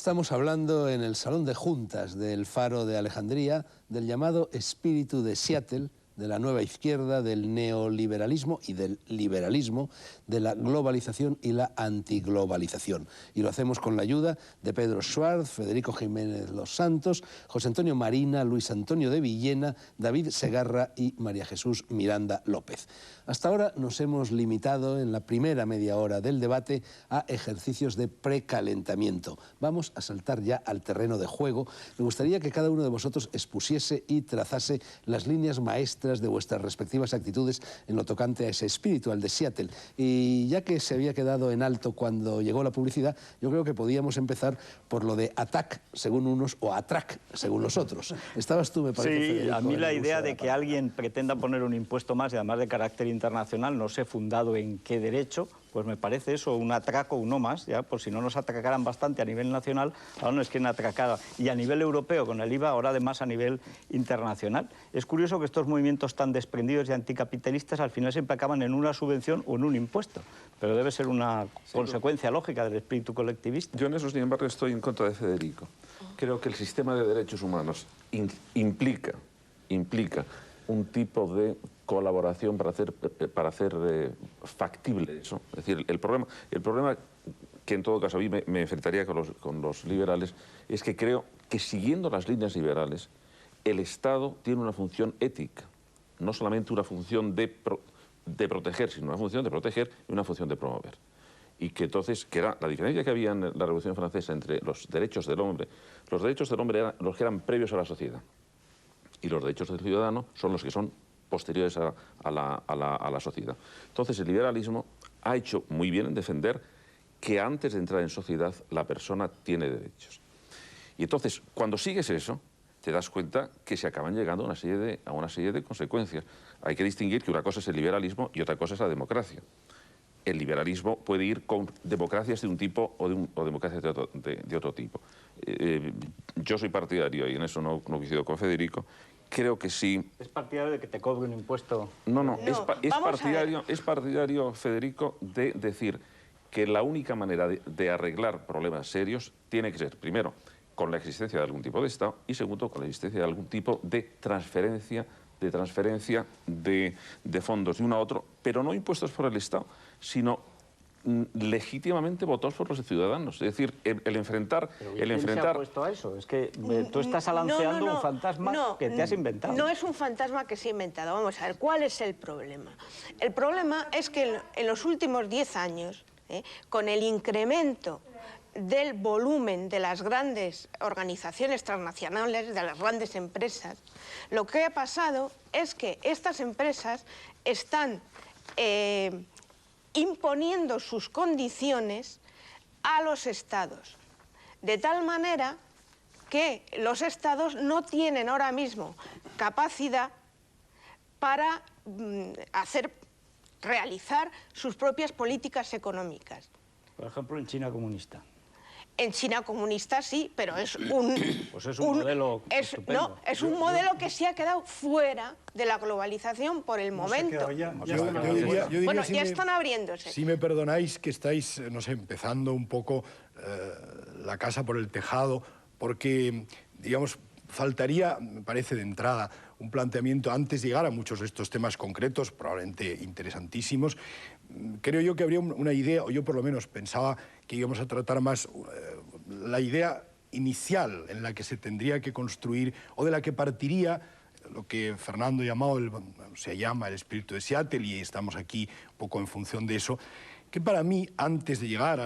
Estamos hablando en el Salón de Juntas del Faro de Alejandría del llamado espíritu de Seattle, de la nueva izquierda, del neoliberalismo y del liberalismo, de la globalización y la antiglobalización. Y lo hacemos con la ayuda de Pedro Schwartz, Federico Jiménez Los Santos, José Antonio Marina, Luis Antonio de Villena, David Segarra y María Jesús Miranda López. Hasta ahora nos hemos limitado en la primera media hora del debate a ejercicios de precalentamiento. Vamos a saltar ya al terreno de juego. Me gustaría que cada uno de vosotros expusiese y trazase las líneas maestras de vuestras respectivas actitudes en lo tocante a ese espíritu, al de Seattle. Y ya que se había quedado en alto cuando llegó la publicidad, yo creo que podíamos empezar por lo de attack, según unos, o attract, según los otros. Estabas tú, me parece, Sí, Federico, a mí la idea de la que alguien pretenda poner un impuesto más, y además de carácter internacional, no sé fundado en qué derecho, pues me parece eso, un atraco, uno más, ya, por si no nos atracaran bastante a nivel nacional, ahora nos quieren atracar, y a nivel europeo con el IVA, ahora además a nivel internacional. Es curioso que estos movimientos tan desprendidos y anticapitalistas al final siempre acaban en una subvención o en un impuesto, pero debe ser una consecuencia lógica del espíritu colectivista. Yo en eso, sin embargo, estoy en contra de Federico. Creo que el sistema de derechos humanos implica un tipo de colaboración para hacer factible eso. Es decir, el problema que en todo caso a mí me enfrentaría con los liberales es que creo que siguiendo las líneas liberales el Estado tiene una función ética, no solamente una función de proteger, sino una función de proteger y una función de promover. Y que entonces, que era la diferencia que había en la Revolución Francesa entre los derechos del hombre eran los que eran previos a la sociedad, y los derechos del ciudadano son los que son posteriores a la sociedad. Entonces el liberalismo ha hecho muy bien en defender que antes de entrar en sociedad la persona tiene derechos. Y entonces, cuando sigues eso, te das cuenta que se acaban llegando a una serie de consecuencias. Hay que distinguir que una cosa es el liberalismo y otra cosa es la democracia. El liberalismo puede ir con democracias de un tipo o democracias de otro tipo. Yo soy partidario, y en eso no coincido con Federico, creo que sí. ¿Es partidario de que te cobre un impuesto? No, es partidario, Federico, de decir que la única manera de arreglar problemas serios tiene que ser, primero, con la existencia de algún tipo de Estado, y segundo, con la existencia de algún tipo de transferencia de fondos de uno a otro, pero no impuestos por el Estado, sino legítimamente votados por los ciudadanos. Es decir, el enfrentar... ¿Quién se ha opuesto a eso? Es que tú estás alanceando un fantasma que te has inventado. No es un fantasma que se ha inventado. Vamos a ver, ¿cuál es el problema? El problema es que en los últimos 10 años, con el incremento del volumen de las grandes organizaciones transnacionales, de las grandes empresas, lo que ha pasado es que estas empresas están imponiendo sus condiciones a los estados, de tal manera que los estados no tienen ahora mismo capacidad para realizar sus propias políticas económicas. Por ejemplo, en China comunista. En China comunista sí, pero es un... Pues es un modelo estupendo. No, es un modelo que se ha quedado fuera de la globalización por el momento. Bueno, ya están abriéndose. Si me perdonáis que estáis, no sé, empezando un poco la casa por el tejado, porque, digamos, faltaría, me parece de entrada, un planteamiento antes de llegar a muchos de estos temas concretos, probablemente interesantísimos. Creo yo que habría una idea, o yo por lo menos pensaba que íbamos a tratar más la idea inicial en la que se tendría que construir, o de la que partiría lo que Fernando se llama el espíritu de Seattle, y estamos aquí un poco en función de eso, que para mí, antes de llegar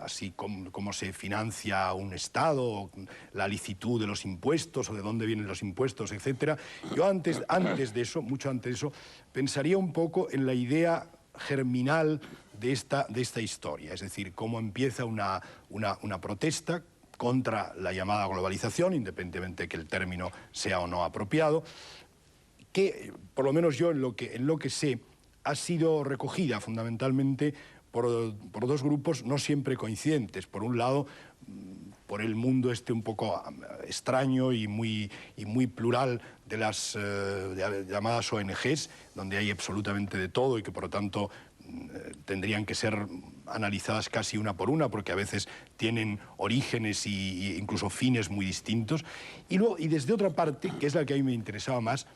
así como se financia un Estado, la licitud de los impuestos o de dónde vienen los impuestos, etcétera, yo antes de eso, mucho antes de eso, pensaría un poco en la idea germinal de esta historia, es decir, cómo empieza una protesta contra la llamada globalización, independientemente de que el término sea o no apropiado, que, por lo menos yo en lo que sé, ha sido recogida fundamentalmente por dos grupos no siempre coincidentes. Por un lado, por el mundo un poco extraño y muy plural de las llamadas ONGs, donde hay absolutamente de todo y que por lo tanto tendrían que ser analizadas casi una por una, porque a veces tienen orígenes e incluso fines muy distintos. Y desde otra parte, que es la que a mí me interesaba más,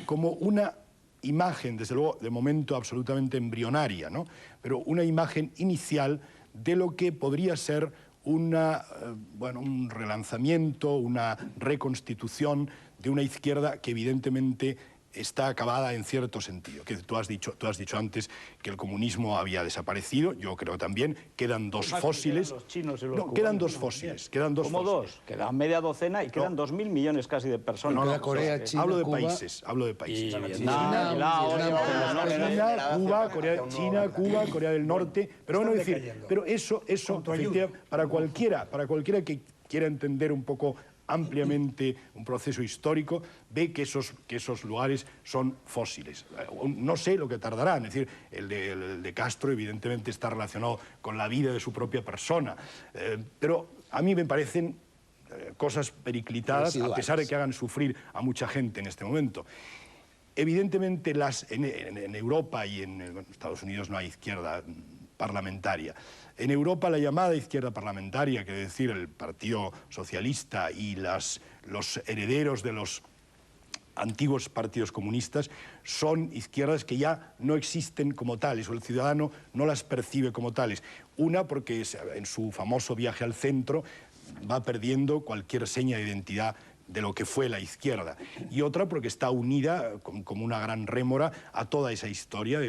como una imagen, desde luego, de momento absolutamente embrionaria, ¿no? Pero una imagen inicial de lo que podría ser un relanzamiento, una reconstitución de una izquierda que evidentemente está acabada en cierto sentido. Que tú has dicho antes que el comunismo había desaparecido, yo creo también, quedan dos fósiles. Los chinos y los cubanos, quedan dos fósiles, ¿Cómo dos? Quedan media docena y quedan 2.000 millones casi de personas. No, Corea, China, hablo de Cuba, países. China, Cuba, Corea del Norte. Pero bueno, pero eso efectivamente, para cualquiera que quiera entender un poco ampliamente un proceso histórico, ve que esos lugares son fósiles. No sé lo que tardarán, es decir, el de Castro evidentemente está relacionado con la vida de su propia persona, pero a mí me parecen cosas periclitadas, a pesar de que hagan sufrir a mucha gente en este momento. Evidentemente en Europa y en Estados Unidos no hay izquierda parlamentaria. En Europa la llamada izquierda parlamentaria, que es decir, el Partido Socialista y los herederos de los antiguos partidos comunistas, son izquierdas que ya no existen como tales, o el ciudadano no las percibe como tales. Una, porque en su famoso viaje al centro va perdiendo cualquier seña de identidad de lo que fue la izquierda, y otra porque está unida como una gran rémora a toda esa historia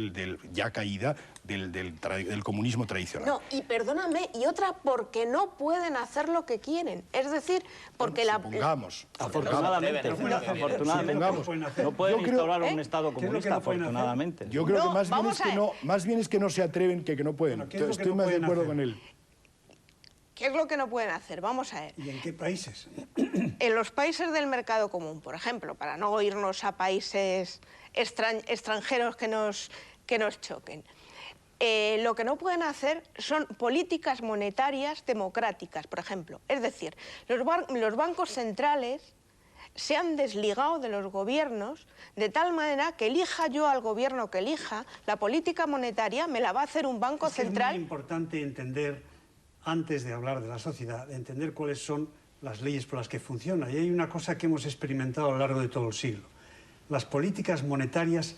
ya caída del comunismo tradicional. No, y perdóname, y otra porque no pueden hacer lo que quieren, es decir, porque Afortunadamente, no pueden instaurar un Estado comunista, afortunadamente. Yo creo que más bien es que no se atreven que no pueden. Estoy más de acuerdo con él. ¿Qué es lo que no pueden hacer? Vamos a ver. ¿Y en qué países? En los países del mercado común, por ejemplo, para no irnos a países extranjeros que nos choquen, lo que no pueden hacer son políticas monetarias democráticas, por ejemplo. Es decir, los bancos centrales se han desligado de los gobiernos de tal manera que elija yo al gobierno que elija, la política monetaria me la va a hacer un banco central. Es muy importante entender, antes de hablar de la sociedad, entender cuáles son las leyes por las que funciona. Y hay una cosa que hemos experimentado a lo largo de todo el siglo. Las políticas monetarias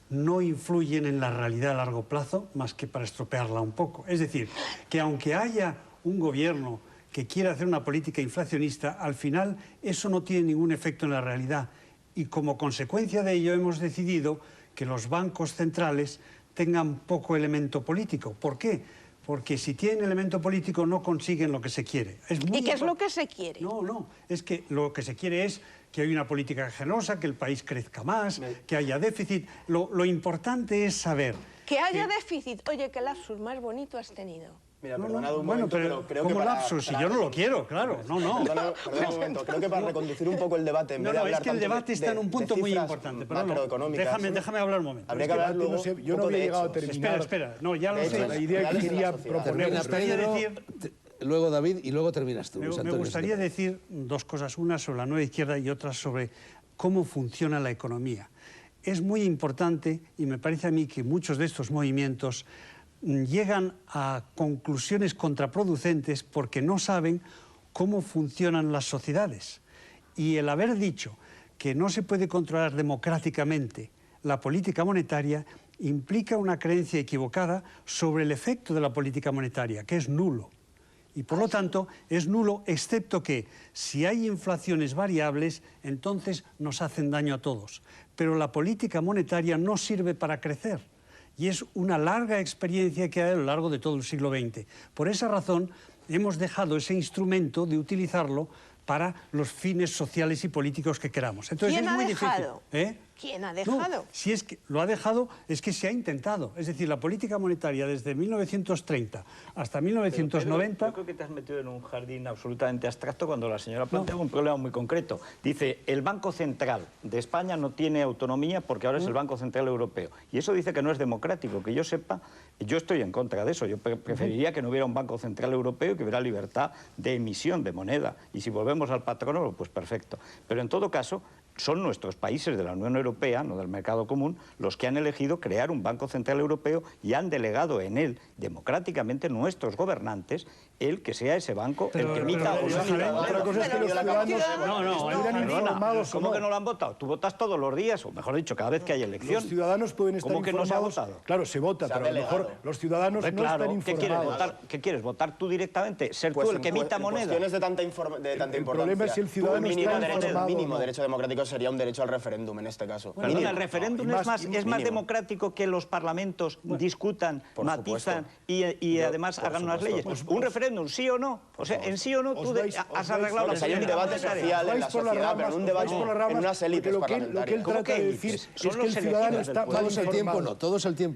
no influyen en la realidad a largo plazo más que para estropearla un poco. Es decir, que aunque haya un gobierno que quiera hacer una política inflacionista, al final eso no tiene ningún efecto en la realidad. Y como consecuencia de ello hemos decidido que los bancos centrales tengan poco elemento político. ¿Por qué? Porque si tienen elemento político no consiguen lo que se quiere. ¿Y qué es lo que se quiere? No, es que lo que se quiere es que haya una política generosa, que el país crezca más, que haya déficit. Lo importante es saber... Que haya déficit. Oye, qué lapsus más bonito has tenido. Mira, perdonad un momento, pero creo que para... lapsus, si yo no lo quiero, claro, no. Perdona un momento, creo que para reconducir un poco el debate... es que el debate está en un punto muy importante, pero déjame hablar un momento. Habría que hablar luego yo no había llegado a terminar. Espera, no, ya lo sé. La idea que quería proponer... Me gustaría decir... Luego David y luego terminas tú. Me gustaría decir dos cosas, una sobre la nueva izquierda y otra sobre cómo funciona la economía. Es muy importante, y me parece a mí que muchos de estos movimientos llegan a conclusiones contraproducentes porque no saben cómo funcionan las sociedades. Y el haber dicho que no se puede controlar democráticamente la política monetaria implica una creencia equivocada sobre el efecto de la política monetaria, que es nulo. Y por lo tanto es nulo, excepto que si hay inflaciones variables, entonces nos hacen daño a todos. Pero la política monetaria no sirve para crecer. Y es una larga experiencia que hay a lo largo de todo el siglo XX. Por esa razón hemos dejado ese instrumento de utilizarlo para los fines sociales y políticos que queramos. Entonces, ¿Quién es muy ha dejado? difícil. ¿Quién ha dejado? No, si es que lo ha dejado, es que se ha intentado. Es decir, la política monetaria desde 1930 hasta 1990... Yo creo que te has metido en un jardín absolutamente abstracto cuando la señora plantea un problema muy concreto. Dice, el Banco Central de España no tiene autonomía porque ahora es el Banco Central Europeo. Y eso dice que no es democrático. Que yo sepa, yo estoy en contra de eso. Yo preferiría que no hubiera un Banco Central Europeo y que hubiera libertad de emisión de moneda. Y si volvemos al patrono, pues perfecto. Pero en todo caso, son nuestros países de la Unión Europea, no del mercado común, los que han elegido crear un Banco Central Europeo y han delegado en él, democráticamente, nuestros gobernantes, el que sea ese banco el que emita o no. Otra cosa es que los ciudadanos estuvieran informados. ¿Cómo que no lo han votado? Tú votas todos los días, o mejor dicho, cada vez que hay elección. Los ciudadanos pueden estar ¿Cómo que informados. no se ha votado? Claro, se vota, pero a lo mejor los ciudadanos no están informados. ¿Qué quieres? ¿Votar tú directamente? ¿Ser Pues tú el que emita moneda? Cuestiones de tanta importancia. El problema es si el ciudadano está informado. El mínimo derecho democrático sería un derecho al referéndum en este caso. Perdona, el referéndum es más democrático que los parlamentos discutan, matizan y además hagan unas leyes. Un referéndum, sí o no. O sea, en sí o no tú has arreglado la hay un debate social en la sociedad, pero un debate en unas élites parlamentarias. Lo que él trata de decir es que el ciudadano está mal informado. Todos el tiempo no.